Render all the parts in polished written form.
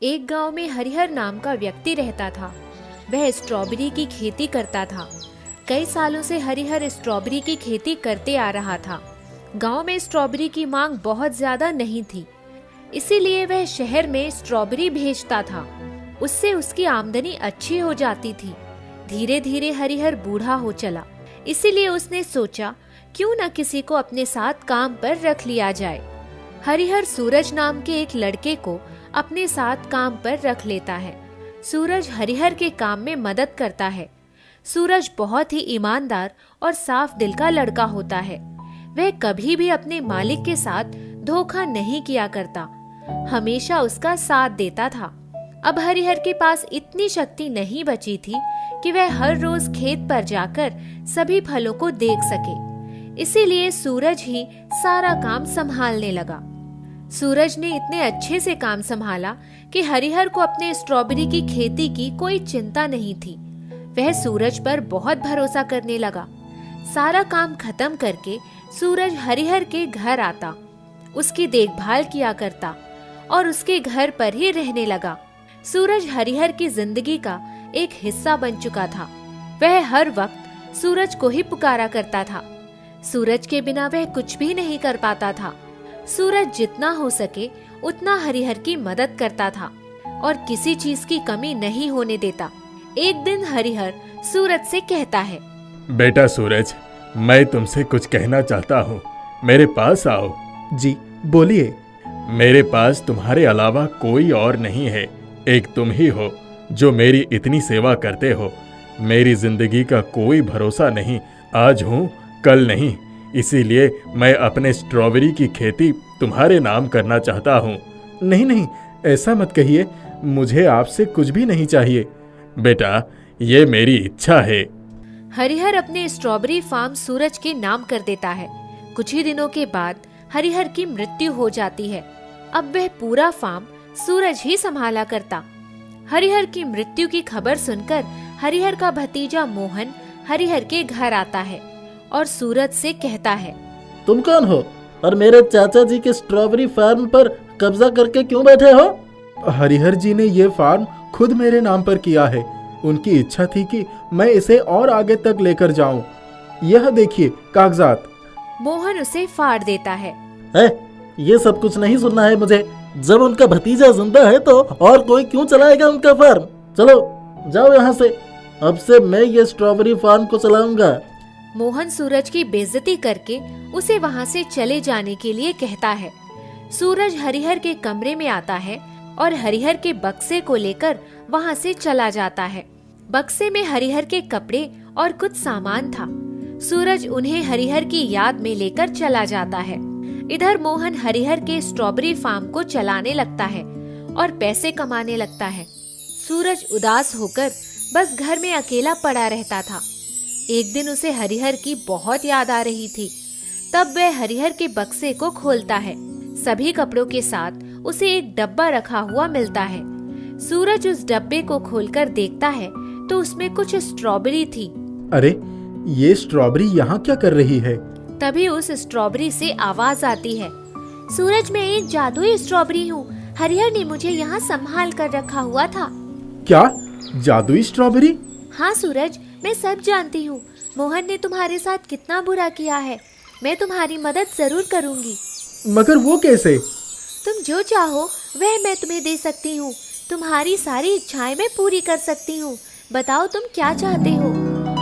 एक गांव में हरिहर नाम का व्यक्ति रहता था। वह स्ट्रॉबेरी की खेती करता था। कई सालों से हरिहर स्ट्रॉबेरी की खेती करते आ रहा था। गांव में स्ट्रॉबेरी की मांग बहुत ज्यादा नहीं थी, इसीलिए वह शहर में स्ट्रॉबेरी भेजता था। उससे उसकी आमदनी अच्छी हो जाती थी। धीरे धीरे हरिहर बूढ़ा हो चला, इसीलिए उसने सोचा क्यों न किसी को अपने साथ काम पर रख लिया जाए। हरिहर सूरज नाम के एक लड़के को अपने साथ काम पर रख लेता है। सूरज हरिहर के काम में मदद करता है। सूरज बहुत ही ईमानदार और साफ दिल का लड़का होता है। वह कभी भी अपने मालिक के साथ धोखा नहीं किया करता, हमेशा उसका साथ देता था। अब हरिहर के पास इतनी शक्ति नहीं बची थी कि वह हर रोज खेत पर जाकर सभी फलों को देख सके, इसीलिए सूरज ही सारा काम संभालने लगा। सूरज ने इतने अच्छे से काम संभाला कि हरिहर को अपने स्ट्रॉबेरी की खेती की कोई चिंता नहीं थी। वह सूरज पर बहुत भरोसा करने लगा। सारा काम खत्म करके सूरज हरिहर के घर आता, उसकी देखभाल किया करता और उसके घर पर ही रहने लगा। सूरज हरिहर की जिंदगी का एक हिस्सा बन चुका था। वह हर वक्त सूरज को ही पुकारा करता था। सूरज के बिना वह कुछ भी नहीं कर पाता था। सूरज जितना हो सके उतना हरिहर की मदद करता था और किसी चीज की कमी नहीं होने देता। एक दिन हरिहर सूरज से कहता है, बेटा सूरज, मैं तुमसे कुछ कहना चाहता हूँ, मेरे पास आओ। जी बोलिए। मेरे पास तुम्हारे अलावा कोई और नहीं है, एक तुम ही हो जो मेरी इतनी सेवा करते हो। मेरी जिंदगी का कोई भरोसा नहीं, आज हूँ कल नहीं, इसीलिए मैं अपने स्ट्रॉबेरी की खेती तुम्हारे नाम करना चाहता हूँ। नहीं नहीं, ऐसा मत कहिए, मुझे आपसे कुछ भी नहीं चाहिए। बेटा, ये मेरी इच्छा है। हरिहर अपने स्ट्रॉबेरी फार्म सूरज के नाम कर देता है। कुछ ही दिनों के बाद हरिहर की मृत्यु हो जाती है। अब वह पूरा फार्म सूरज ही संभाला करता। हरिहर की मृत्यु की खबर सुनकर हरिहर का भतीजा मोहन हरिहर के घर आता है और सूरज से कहता है, तुम कौन हो और मेरे चाचा जी के स्ट्रॉबेरी फार्म पर कब्जा करके क्यों बैठे हो? हरिहर जी ने ये फार्म खुद मेरे नाम पर किया है। उनकी इच्छा थी कि मैं इसे और आगे तक लेकर जाऊं। यह देखिए कागजात। मोहन उसे फाड़ देता है। ये सब कुछ नहीं सुनना है मुझे। जब उनका भतीजा जिंदा है तो और कोई क्यों चलाएगा उनका फार्म? चलो जाओ यहाँ से, अब से मैं ये स्ट्रॉबेरी फार्म को चलाऊंगा। मोहन सूरज की बेइज्जती करके उसे वहाँ से चले जाने के लिए कहता है। सूरज हरिहर के कमरे में आता है और हरिहर के बक्से को लेकर वहाँ से चला जाता है। बक्से में हरिहर के कपड़े और कुछ सामान था। सूरज उन्हें हरिहर की याद में लेकर चला जाता है। इधर मोहन हरिहर के स्ट्रॉबेरी फार्म को चलाने लगता है और पैसे कमाने लगता है। सूरज उदास होकर बस घर में अकेला पड़ा रहता था। एक दिन उसे हरिहर की बहुत याद आ रही थी। तब वह हरिहर के बक्से को खोलता है। सभी कपड़ों के साथ उसे एक डब्बा रखा हुआ मिलता है। सूरज उस डब्बे को खोलकर देखता है तो उसमें कुछ स्ट्रॉबेरी थी। अरे, ये स्ट्रॉबेरी यहाँ क्या कर रही है? तभी उस स्ट्रॉबेरी से आवाज आती है, सूरज, मैं एक जादुई स्ट्रॉबेरी हूँ। हरिहर ने मुझे यहाँ संभाल कर रखा हुआ था। क्या जादुई स्ट्रॉबेरी? हाँ सूरज, मैं सब जानती हूँ। मोहन ने तुम्हारे साथ कितना बुरा किया है। मैं तुम्हारी मदद जरूर करूँगी। मगर वो कैसे? तुम जो चाहो वह मैं तुम्हें दे सकती हूँ। तुम्हारी सारी इच्छाएं मैं पूरी कर सकती हूँ। बताओ तुम क्या चाहते हो?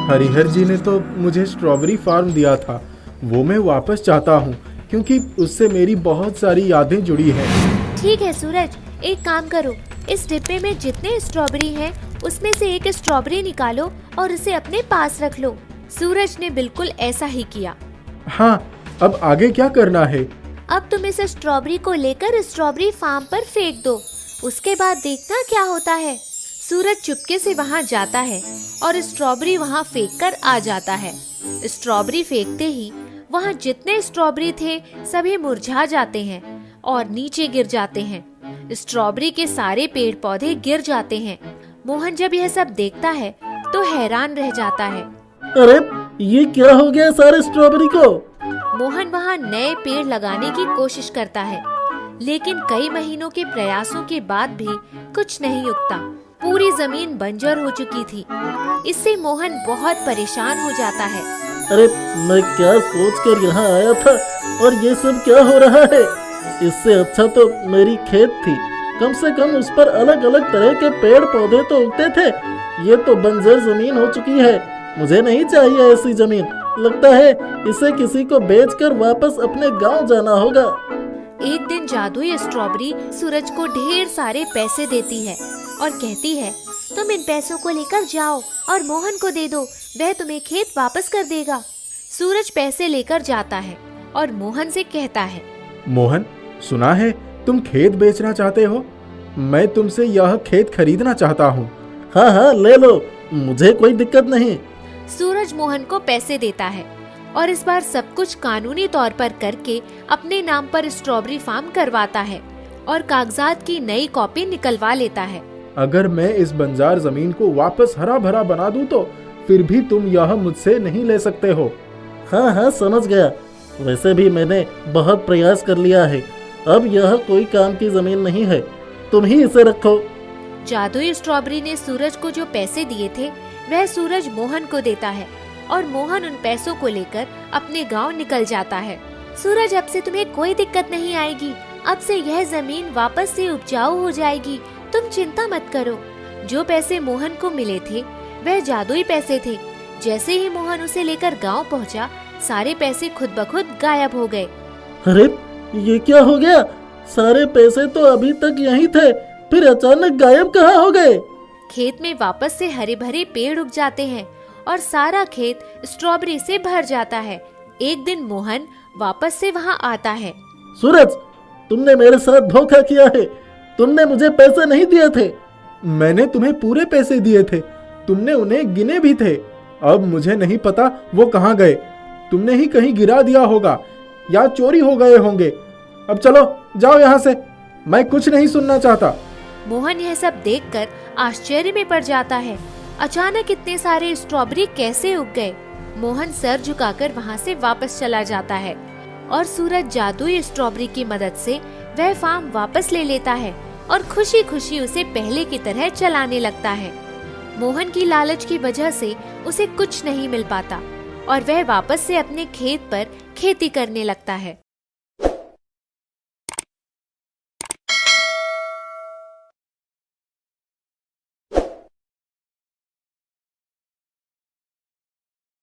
हरिहर जी ने तो मुझे स्ट्रॉबेरी फार्म दिया था, वो मैं वापस चाहता हूँ क्योंकि उससे मेरी बहुत सारी यादें जुड़ी हैं। ठीक है सूरज, एक काम करो, इस डिब्बे में जितने स्ट्रॉबेरी हैं उसमें से एक स्ट्रॉबेरी निकालो और उसे अपने पास रख लो। सूरज ने बिल्कुल ऐसा ही किया। हाँ, अब आगे क्या करना है? अब तुम इस स्ट्रॉबेरी को लेकर स्ट्रॉबेरी फार्म पर फेंक दो, उसके बाद देखना क्या होता है। सूरज चुपके से वहाँ जाता है और स्ट्रॉबेरी वहाँ फेंक कर आ जाता है। स्ट्रॉबेरी फेंकते ही वहाँ जितने स्ट्रॉबेरी थे सभी मुरझा जाते हैं और नीचे गिर जाते हैं। स्ट्रॉबेरी के सारे पेड़ पौधे गिर जाते हैं। मोहन जब यह सब देखता है तो हैरान रह जाता है। अरे, ये क्या हो गया सारे स्ट्रॉबेरी को? मोहन वहाँ नए पेड़ लगाने की कोशिश करता है, लेकिन कई महीनों के प्रयासों के बाद भी कुछ नहीं उगता। पूरी जमीन बंजर हो चुकी थी। इससे मोहन बहुत परेशान हो जाता है। अरे मैं क्या सोचकर यहाँ आया था और ये सब क्या हो रहा है। इससे अच्छा तो मेरी खेत थी, कम से कम उस पर अलग अलग तरह के पेड़ पौधे तो उगते थे। ये तो बंजर जमीन हो चुकी है। मुझे नहीं चाहिए ऐसी जमीन। लगता है इसे किसी को बेचकर वापस अपने गांव जाना होगा। एक दिन जादुई स्ट्रॉबेरी सूरज को ढेर सारे पैसे देती है और कहती है, तुम इन पैसों को लेकर जाओ और मोहन को दे दो, वह तुम्हें खेत वापस कर देगा। सूरज पैसे लेकर जाता है और मोहन से कहता है, मोहन, सुना है तुम खेत बेचना चाहते हो। मैं तुमसे यह खेत खरीदना चाहता हूँ। हाँ हाँ ले लो, मुझे कोई दिक्कत नहीं। सूरज मोहन को पैसे देता है और इस बार सब कुछ कानूनी तौर पर करके अपने नाम पर स्ट्रॉबेरी फार्म करवाता है और कागजात की नई कॉपी निकलवा लेता है। अगर मैं इस बंजार जमीन को वापस हरा भरा बना दूं तो फिर भी तुम यह मुझसे नहीं ले सकते हो। हाँ हाँ समझ गया। वैसे भी मैंने बहुत प्रयास कर लिया है। अब यह कोई काम की जमीन नहीं है, तुम ही इसे रखो। जादुई स्ट्रॉबेरी ने सूरज को जो पैसे दिए थे वह सूरज मोहन को देता है और मोहन उन पैसों को लेकर अपने गांव निकल जाता है। सूरज, अब से तुम्हें कोई दिक्कत नहीं आएगी। अब से यह जमीन वापस से उपजाऊ हो जाएगी, तुम चिंता मत करो। जो पैसे मोहन को मिले थे वह जादुई पैसे थे। जैसे ही मोहन उसे लेकर गांव पहुंचा, सारे पैसे खुद ब खुद गायब हो गए। अरे ये क्या हो गया। सारे पैसे तो अभी तक यहीं थे, फिर अचानक गायब कहाँ हो गए। खेत में वापस से हरे भरे पेड़ उग जाते हैं और सारा खेत स्ट्रॉबेरी से भर जाता है। एक दिन मोहन वापस से वहाँ आता है। सूरज, तुमने मेरे साथ धोखा किया है। तुमने मुझे पैसे नहीं दिए थे। मैंने तुम्हें पूरे पैसे दिए थे, तुमने उन्हें गिने भी थे। अब मुझे नहीं पता वो कहाँ गए। तुमने ही कहीं गिरा दिया होगा या चोरी हो गए होंगे। अब चलो जाओ यहाँ से, मैं कुछ नहीं सुनना चाहता। मोहन यह सब देखकर आश्चर्य में पड़ जाता है। अचानक इतने सारे स्ट्रॉबेरी कैसे उग गए। मोहन सर झुकाकर वहाँ से वापस चला जाता है और सूरज जादुई स्ट्रॉबेरी की मदद से वह फार्म वापस ले लेता है और खुशी खुशी उसे पहले की तरह चलाने लगता है। मोहन की लालच की वजह से उसे कुछ नहीं मिल पाता और वह वापस से अपने खेत पर खेती करने लगता है।